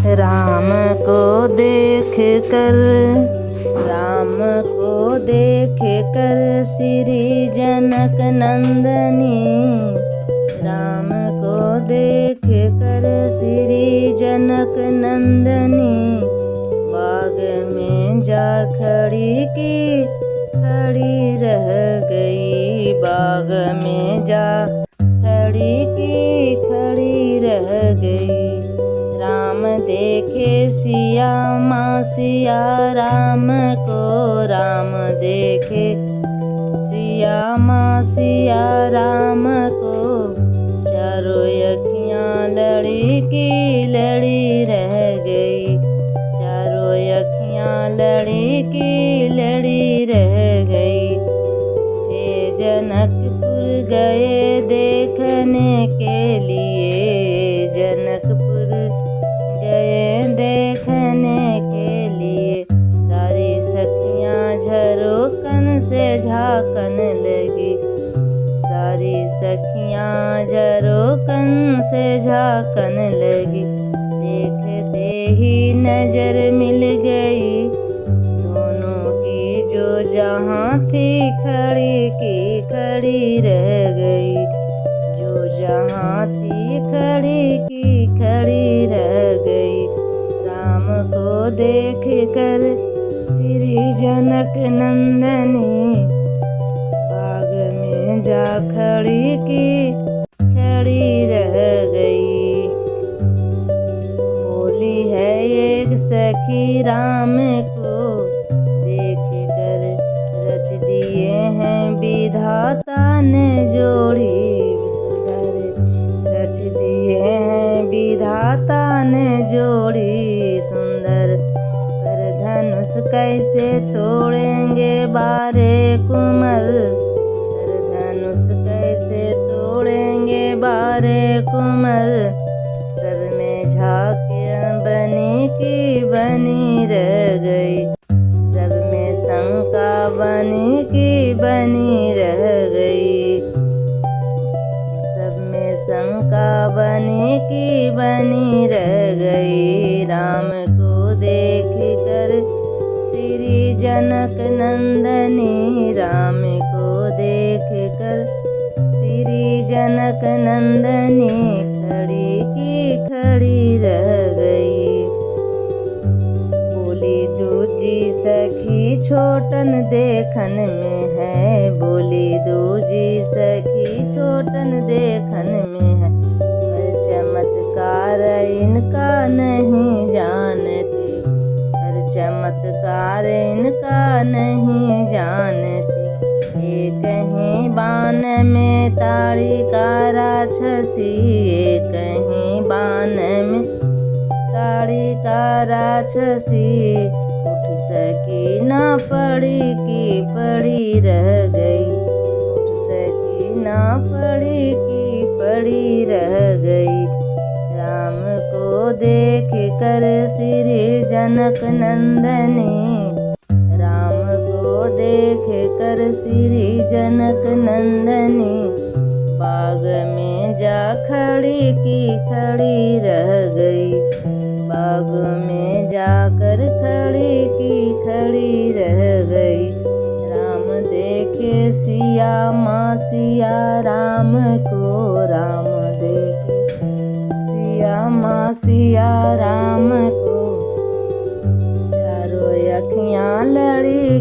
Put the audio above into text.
राम को देख कर राम को देख कर श्री जनक नंदनी। राम को देख कर श्री जनक नंदनी। बाग में जा खड़ी रह गई। बाग में जा खड़ी रह गई। राम देखे सिया माँ सिया राम को। राम देखे सिया माँ सिया राम को। चारों अखियाँ लड़ी रह गई। चारों अखियाँ लड़ी रह गई। हे जनकपुर गए देखने के लिए। जनकपुर गए देखने के लिए। सारी सखियाँ झरोकन से झाँकन लगी। सारी सखियाँ झरोकन से झाँकन लगी। देखते ही नजर मिल गई दोनों की, जो जहाँ थी खड़ी रह गई। जो जहाँ थी खड़ी रह गई। राम को देख कर श्री जनक नंदनी। बाग में जा खड़ी रह गई। बोली है एक सखी राम को देख कर। रच दिए हैं विधाता ने जोड़ी सुंदर। रच दिए हैं विधाता ने जोड़ी सुंदर। पर धनुष कैसे तोड़ेंगे बारे कुमल। पर धनुष कैसे तोड़ेंगे बारे कुमल। सब में झांकियाँ बनी रह गई। सब में शंका बनी रह गई। सब में शंका बनी रह गई। राम को देख कर श्री जनक नंदनी। राम को देख कर श्री जनक नंदनी। खड़ी रह गई। बोली दूजी सखी छोटन देखन में है। बोली दूजी सखी छोटन देखन में है। पर चमत्कार इनका नहीं जानती। पर चमत्कार इनका नहीं जानती। ये कहीं बान में ताड़ी का राक्षसी। ये कहीं बान में ताड़ी का राक्षसी। उठ सकी ना पड़ी रह गई। उठ सकी ना पड़ी रह गई। राम को देख कर श्री जनक नंदनी। राम को देख कर श्री जनक नंदनी। बाग में जा खड़ी रह गई। बाग में जाकर खड़ी रह गई। राम देखे सिया माँ सिया राम को। राम देखे सिया माँ सिया राम को। चारों अखियाँ लड़ी